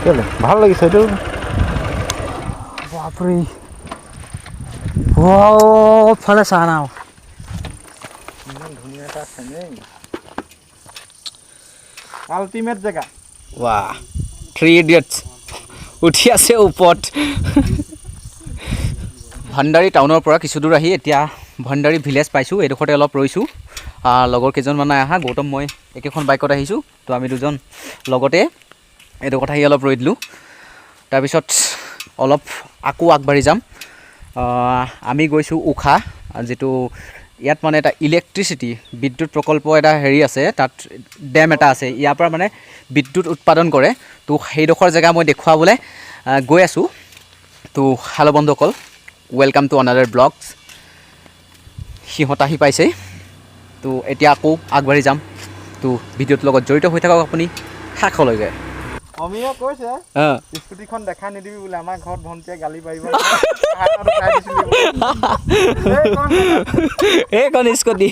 কেলে ভাল লাগিছে এইটো বাপৰে ফালে চা নাও ইমান ধুনীয়া এটা আছে নেই আল্টিমেট জেগা ৱাহ 3 ইডিয়টছ উঠি আছে ওপৰত ভণ্ডাৰী টাউনৰ পৰা কিছু দূৰ আহি এতিয়া ভণ্ডাৰী ভিলেজ পাইছোঁ এইডোখৰতে অলপ ৰৈছোঁ লগৰ কেইজনমান আহা গৌতম মই একেখন বাইকত আহিছোঁ তো আমি দুজন লগতে এইডোখৰত আহি অলপ ৰৈ দিলোঁ তাৰপিছত অলপ আকৌ আগবাঢ়ি যাম আমি গৈছোঁ উষা যিটো ইয়াত মানে এটা ইলেক্ট্ৰিচিটি বিদ্যুৎ প্ৰকল্প এটা হেৰি আছে তাত ডেম এটা আছে ইয়াৰ পৰা মানে বিদ্যুৎ উৎপাদন কৰে তো সেইডোখৰ জেগা মই দেখুৱাবলৈ গৈ আছোঁ তো হেল্ল' বন্ধুসকল ৱেলকাম টু আনাডাৰ ব্লগছ সিহঁত আহি পাইছে তো এতিয়া আকৌ আগবাঢ়ি যাম তো ভিডিঅ'টোৰ লগত জড়িত হৈ থাকক আপুনি শেষলৈকে অমিয়ে কৈছে স্কুটিখন দেখা নিদিবি বোলে আমাৰ ঘৰত ভণ্টিয়ে গালি পাৰিব এইখন স্কুটি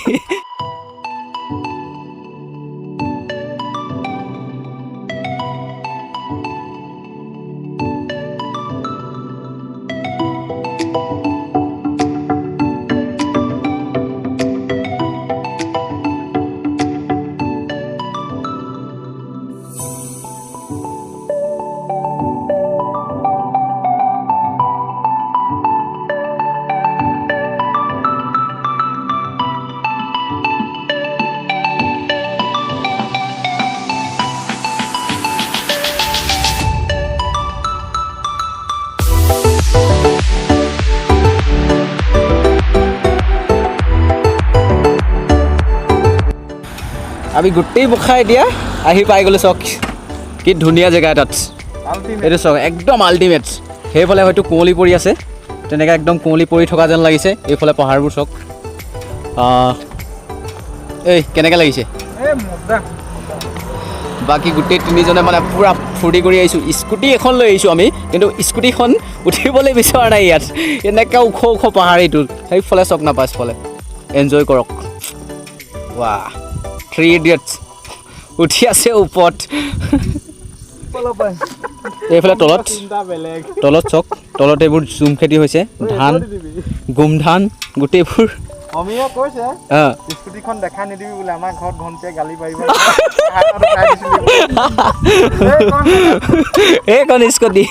আমি গোটেই বখাই এতিয়া আহি পাই গ'লোঁ চাওক কি ধুনীয়া জেগা এটাত এইটো চাওক একদম আল্টিমেট সেইফালে হয়তো কুঁৱলী পৰি আছে তেনেকৈ একদম কুঁৱলী পৰি থকা যেন লাগিছে এইফালে পাহাৰবোৰ চাওক এই কেনেকৈ লাগিছে বাকী গোটেই তিনিজনে মানে পূৰা ফূৰ্তি কৰি আহিছোঁ স্কুটি এখন লৈ আহিছোঁ আমি কিন্তু স্কুটিখন উঠিবলৈ বিচৰা নাই ইয়াত এনেকৈ ওখ ওখ পাহাৰ এইটো সেইফালে চাওক না পাছফালে এনজয় কৰক ৱাহ 3 ইডিয়টছ উঠি আছে ওপৰত এইফালে তলত চক তলত এইবোৰ জুম খেতি হৈছে ধান গোম ধান গোটেইবোৰ অমিয়ে কৈছে স্কুটিখন দেখা নিদিবি বোলে আমাৰ ঘৰত ভণ্টিয়ে গালি পাৰিব এইখন স্কুটি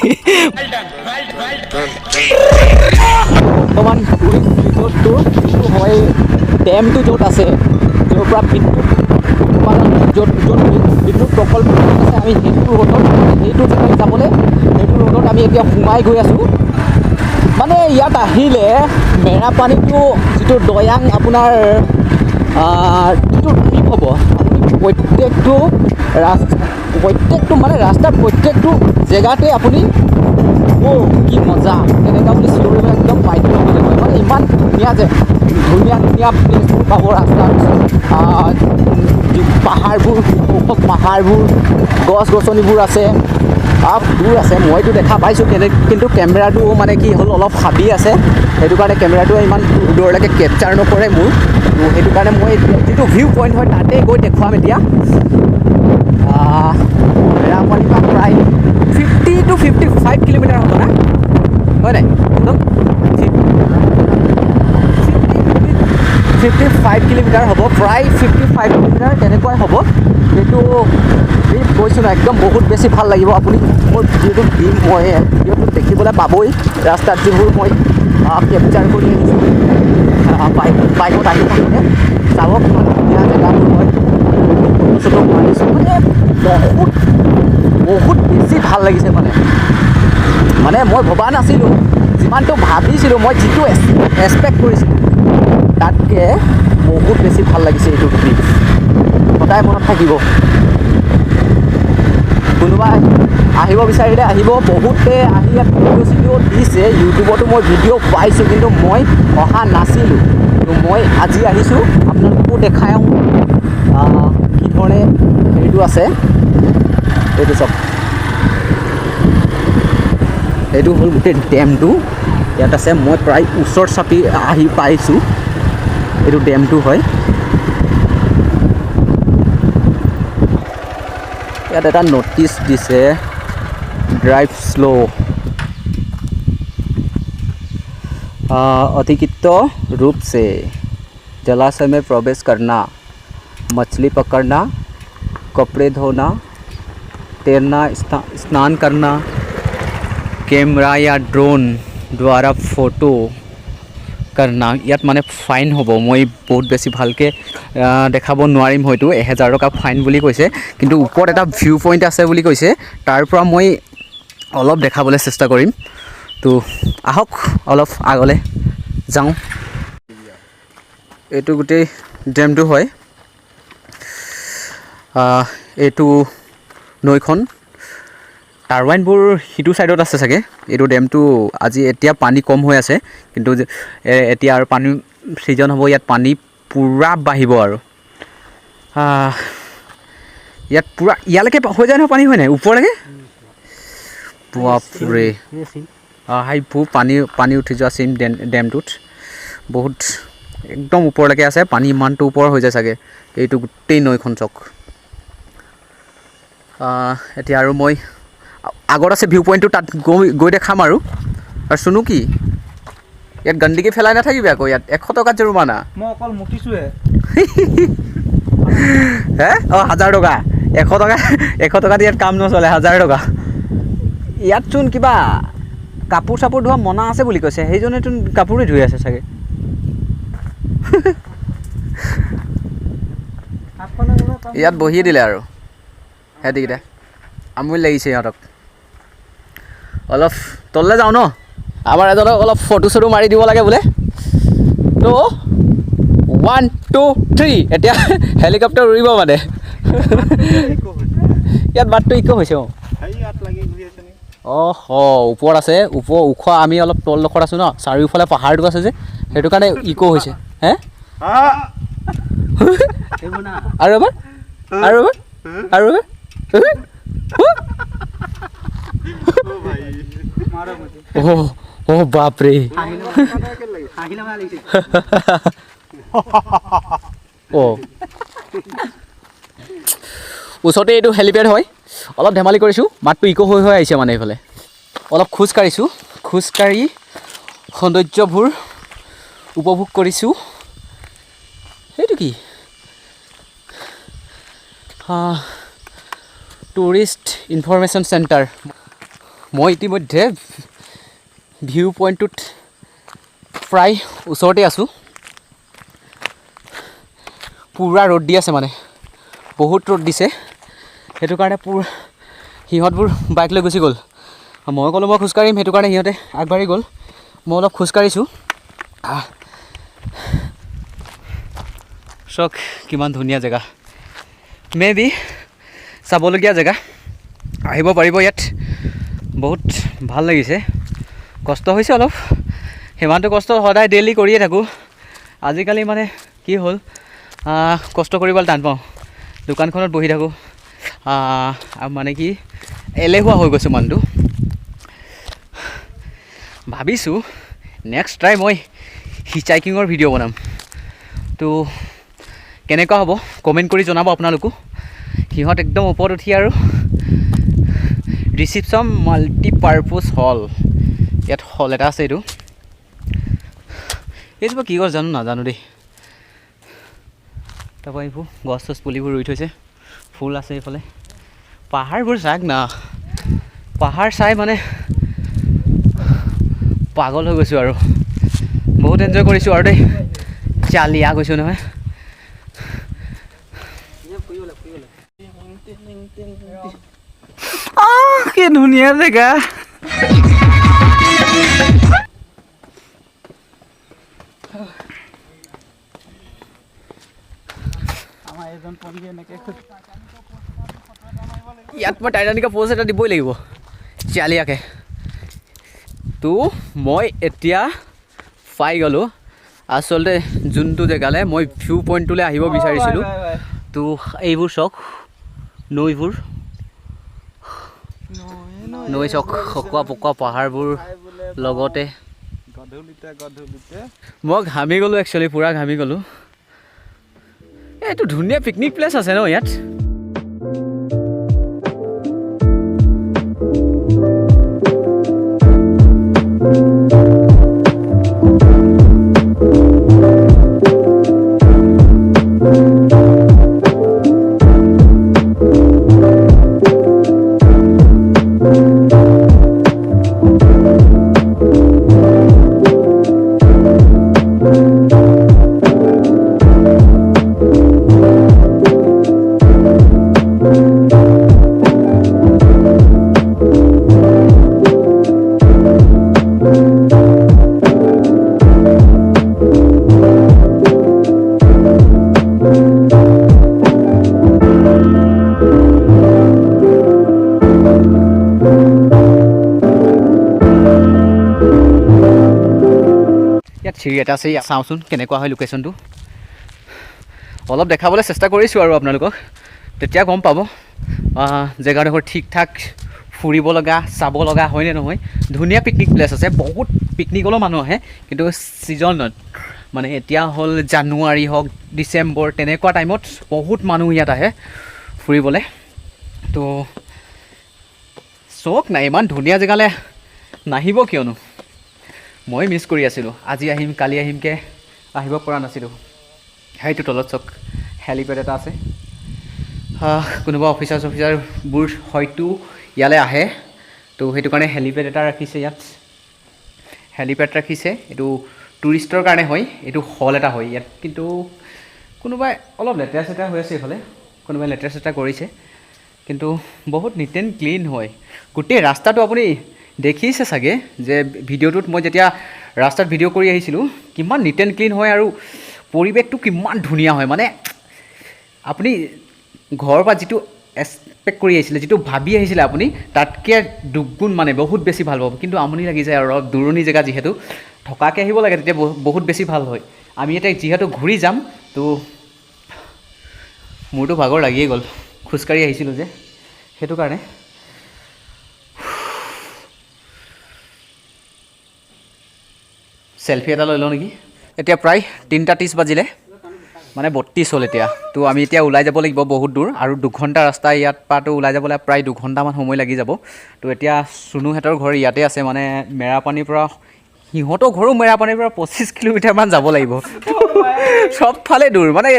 বৰ্তমান টুৰিষ্ট হয় ডেমটো য'ত আছে য'ৰ পৰা বিদ্যুৎ য'ত বিদ্যুৎ প্ৰকল্প আছে আমি সেইটো জেগাত যাবলৈ সেইটো ৰোডত আমি এতিয়া সোমাই গৈ আছোঁ মানে ইয়াত আহিলে মেৰাপানীটো যিটো দয়াং আপোনাৰ যিটো ট্ৰিপ হ'ব আপুনি প্ৰত্যেকটো মানে ৰাস্তাৰ প্ৰত্যেকটো জেগাতে আপুনি কি মজা তেনেকুৱা বুলি চিঞৰিব একদম বাধ্য হ'বলৈ কয় মানে ইমান ধুনীয়া যে ধুনীয়া প্লেচবোৰ পাব ৰাস্তাৰ পাহাৰবোৰ ওখ পাহাৰবোৰ গছ গছনিবোৰ আছে দূৰ আছে মইতো দেখা পাইছোঁ কিন্তু কেমেৰাটো মানে কি হ'ল অলপ হাবি আছে সেইটো কাৰণে কেমেৰাটো ইমান দূৰলৈকে কেপচাৰ নকৰে মোৰ তো সেইটো কাৰণে মই যিটো ভিউ পইণ্ট হয় তাতে গৈ দেখুৱাম এতিয়া মেৰাপানীৰ পৰা প্ৰায় 50 to 55 কিলোমিটাৰ হ'ব না হয় নাই 55 কিলোমিটাৰ হ'ব প্ৰায় 55 কিলোমিটাৰ তেনেকুৱাই হ'ব কিন্তু এই কৈছোঁ না একদম বহুত বেছি ভাল লাগিব আপুনি মোৰ ভিডিঅ'টো দিম মই ভিডিঅ'টো দেখিবলৈ পাবই ৰাস্তাত যিবোৰ মই কেপচাৰ কৰি আহিছোঁ বাইকত আহি থাকোঁতে চাব কিমান ধুনীয়া জেগাবোৰ হয় ফটো মাৰিছোঁ মানে বহুত বেছি ভাল লাগিছে মানে মই ভবা নাছিলোঁ যিমানটো ভাবিছিলোঁ মই যিটো এক্সপেক্ট কৰিছিলোঁ তাতকৈ বহুত বেছি ভাল লাগিছে এইটো ট্ৰিপ সদায় মনত থাকিব কোনোবা আহিব বিচাৰিলে আহিব বহুতে আহি ইয়াত ভিডিঅ' দিছে ইউটিউবতো মই ভিডিঅ' পাইছোঁ কিন্তু মই অহা নাছিলোঁ তো মই আজি আহিছোঁ আপোনালোককো দেখাই আহোঁ কি ধৰণে হেৰিটো আছে এইটো চব এইটো হ'ল গোটেই ডেমটো ইয়াত আছে মই প্ৰায় ওচৰ চাপি আহি পাইছোঁ এইটো ডেমটো হয় ইয়াত এটা নটিচ দিছে ड्राइव स्लो अधिकृत रूप से जलाशय में प्रवेश करना मछली पकड़ना कपड़े धोना तैरना स्नान करना कैमरा या ड्रोन द्वारा फोटो करना ইয়াত মানে ফাইন হ'ব মই বহুত বেছি ভালকে দেখাব নোৱাৰিম হয়তো 1000 টকা ফাইন বুলি কৈছে কিন্তু ওপৰত এটা ভিউ পইণ্ট আছে বুলি কৈছে তাৰ পৰা মই অলপ দেখাবলৈ চেষ্টা কৰিম তো আহক অলপ আগলৈ যাওঁ এইটো গোটেই ডেমটো হয় এইটো নৈখন টাৰবাইনবোৰ সিটো সাইডত আছে চাগে এইটো ডেমটো আজি এতিয়া পানী কম হৈ আছে কিন্তু এতিয়া আৰু পানী সিজন হ'ব ইয়াত পানী পুৰা বাঢ়িব আৰু ইয়াত পুৰা ইয়ালৈকে হৈ যায় ন পানী হয় নাই ওপৰলৈকে বাপৰে হাই পানী উঠি যোৱা চিন ডেমটোত বহুত একদম ওপৰলৈকে আছে পানী ইমানটো ওপৰ হৈ যায় চাগে এইটো গোটেই নৈখন চক এতিয়া আৰু মই আগত আছে ভিউ পইণ্টটো তাত গৈ দেখাম আৰু শুনো কি ইয়াত গন্দগী ফেলাই নাথাকিবি আকৌ ইয়াত 100 টকা জৰিমনা মই অকল মুতিছোহে হে 1000 টকা 100 টকা ইয়াত কাম নচলে 1000 টকা ইয়াত চোন কিবা কাপোৰ চাপোৰ ধোৱা মনা আছে বুলি কৈছে সেইজনে চোন কাপোৰে ধুই আছে চাগে ইয়াত বহিয়ে দিলে আৰু হেদিকেইটা আমুল লাগিছে ইহঁতক অলপ তললৈ যাওঁ ন আমাৰ এজনক অলপ ফটো চটো মাৰি দিব লাগে বোলে তো 1 2 3 এতিয়া হেলিকপ্টাৰ উৰিব মানে ইয়াত বাটটো ইকো হৈছে ওপৰত আছে ওখ আমি অলপ তলডোখৰত আছোঁ ন চাৰিওফালে পাহাৰটো আছে যে সেইটো কাৰণে ইকো হৈছে হে আৰু এবাৰ বাপৰে ওচৰতে এইটো হেলিপেড হয় অলপ ধেমালি কৰিছোঁ মাতটো ইকো হৈ আহিছে মানে এইফালে অলপ খোজকাঢ়ি সৌন্দৰ্যবোৰ উপভোগ কৰিছোঁ সেইটো কি টুৰিষ্ট ইনফৰমেশ্যন চেণ্টাৰ মই ইতিমধ্যে ভিউ পইণ্টটোত প্ৰায় ওচৰতে আছোঁ পুৰা ৰ'দ দি আছে মানে বহুত ৰ'দ দিছে সেইটো কাৰণে সিহঁতবোৰ বাইক লৈ গুচি গ'ল মই ক'লোঁ মই খোজকাঢ়িম সেইটো কাৰণে সিহঁতে আগবাঢ়ি গ'ল মই অলপ খোজকাঢ়িছোঁ চক কিমান ধুনীয়া জেগা মে বি চাবলগীয়া জেগা আহিব পাৰিব ইয়াত বহুত ভাল লাগিছে কষ্ট হৈছে অলপ সিমানটো কষ্ট সদায় ডেইলি কৰিয়ে থাকোঁ আজিকালি মানে কি হ'ল কষ্ট কৰিবলৈ টান পাওঁ দোকানখনত বহি থাকোঁ মানে কি এলেহুৱা হৈ গৈছোঁ মানুহটো ভাবিছোঁ নেক্সট ট্ৰাই মই হিচাইকিঙৰ ভিডিঅ' বনাম তো কেনেকুৱা হ'ব কমেণ্ট কৰি জনাব আপোনালোকো সিহঁত একদম ওপৰত উঠি আৰু ৰিচিপশ্যন মাল্টিপাৰ্পজ হল ইয়াত হল এটা আছে এইটো কি গছ নাজানো দেই তাৰপৰা এইবোৰ গছ চছ পুলিবোৰ ৰুই থৈছে ফুল আছে এইফালে পাহাৰবোৰ চাওক না পাহাৰ চাই মানে পাগল হৈ গৈছোঁ আৰু বহুত এনজয় কৰিছোঁ আৰু দেই চালিয়া গৈছোঁ নহয় কি ধুনীয়া জেগা ইয়াত মই টাইটানিকৰ প'জ এটা দিবই লাগিব চালিয়াকৈ তো মই এতিয়া পাই গ'লোঁ আচলতে যোনটো জেগালৈ মই ভিউ পইণ্টটোলৈ আহিব বিচাৰিছিলোঁ তো এইবোৰ চাওক নৈবোৰ নৈ চক খকুৱা পকুৱা পাহাৰবোৰ লগতে মই ঘামি গ'লোঁ একচুৱেলি পূৰা ঘামি গ'লোঁ এইটো ধুনীয়া পিকনিক প্লেচ আছে ন ইয়াত ইয়াত চিৰি এটা আছে, চাওঁচোন কেনেকুৱা হয় লোকেশ্যনটো। অলপ দেখাবলৈ চেষ্টা কৰিছোঁ আৰু আপোনালোকক, তেতিয়া গম পাব জেগাডোখৰ ঠিক ঠাক ফুৰিব লগা চাব লগা হয়নে নহয়। ধুনীয়া পিকনিক প্লেচ আছে, বহুত পিকনিকলৈও মানুহ আহে, কিন্তু ছিজনত মানে এতিয়া হ'ল জানুৱাৰী হওক ডিচেম্বৰ তেনেকুৱা টাইমত বহুত মানুহ ইয়াত আহে ফুৰিবলৈ। তো চখ নাই, ইমান ধুনীয়া জেগালৈ নাহিব কিয়নো। মই মিছ কৰি আছিলোঁ, আজি আহিম কালি আহিমকৈ আহিব পৰা নাছিলোঁ। সেইটো তলত চক হেলিপেড এটা আছে, কোনোবা অফিচাৰবোৰ হয়তো ইয়ালৈ আহে, তো সেইটো কাৰণে হেলিপেড এটা ৰাখিছে ইয়াত। হেলিপেড ৰাখিছে, এইটো টুৰিষ্টৰ কাৰণে হয়, এইটো হল এটা হয় ইয়াত। কিন্তু কোনোবাই অলপ লেতেৰা চেতেৰা হৈ আছে এইফালে, কোনোবাই লেতেৰা চেতেৰা কৰিছে, কিন্তু বহুত নিট এণ্ড ক্লিন হয়। গোটেই ৰাস্তাটো আপুনি দেখিছে চাগে, যে ভিডিঅ'টোত মই যেতিয়া ৰাস্তাত ভিডিঅ' কৰি আহিছিলোঁ কিমান নিট এণ্ড ক্লিন হয়, আৰু পৰিৱেশটো কিমান ধুনীয়া হয়। মানে আপুনি ঘৰৰ পৰা যিটো এক্সপেক্ট কৰি আহিছিলে, যিটো ভাবি আহিছিলে আপুনি, তাতকৈ দুগুণ মানে বহুত বেছি ভাল পাব। কিন্তু আমনি লাগি যায় আৰু অলপ দূৰণি জেগা যিহেতু, থকাকৈ আহিব লাগে, তেতিয়া বহুত বেছি ভাল হয়। আমি এতিয়া যিহেতু ঘূৰি যাম, তো মোৰতো ভাগৰ লাগিয়ে গ'ল, খোজকাঢ়ি আহিছিলোঁ যে, সেইটো কাৰণে। চেলফি এটা লৈ লওঁ নেকি। এতিয়া প্ৰায় 3:30 বাজিলে, মানে 32 হ'ল এতিয়া। তো আমি এতিয়া ওলাই যাব লাগিব বহুত দূৰ, আৰু 2 ঘণ্টা ৰাস্তা ইয়াত পৰাতো ওলাই যাবলৈ প্ৰায় 2 ঘণ্টামান সময় লাগি যাব। তো এতিয়া চুনুহঁতৰ ঘৰ ইয়াতে আছে, মানে মেৰাপানীৰ পৰা, সিহঁতৰ ঘৰো মেৰাপানীৰ পৰা 25 কিলোমিটাৰমান যাব লাগিব। চবফালে দূৰ, মানে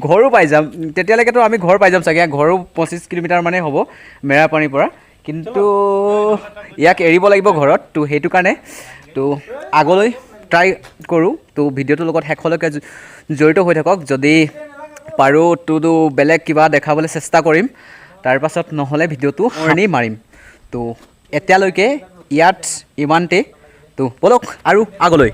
ঘৰো পাই যাম তেতিয়ালৈকেতো, আমি ঘৰ পাই যাম চাগে, ঘৰো 25 কিলোমিটাৰ মানে হ'ব মেৰাপানীৰ পৰা। কিন্তু ইয়াক এৰিব লাগিব ঘৰত, তো সেইটো কাৰণে তো আগলৈ ট্ৰাই কৰোঁ। তো ভিডিঅ'টোৰ লগত শেষলৈকে জড়িত হৈ থাকক, যদি পাৰোঁ তো বেলেগ কিবা দেখাবলৈ চেষ্টা কৰিম, তাৰপাছত নহ'লে ভিডিঅ'টো সামৰণি মাৰিম। তো এতিয়ালৈকে ইয়াত ইমানতে, তো ব'লক আৰু আগলৈ।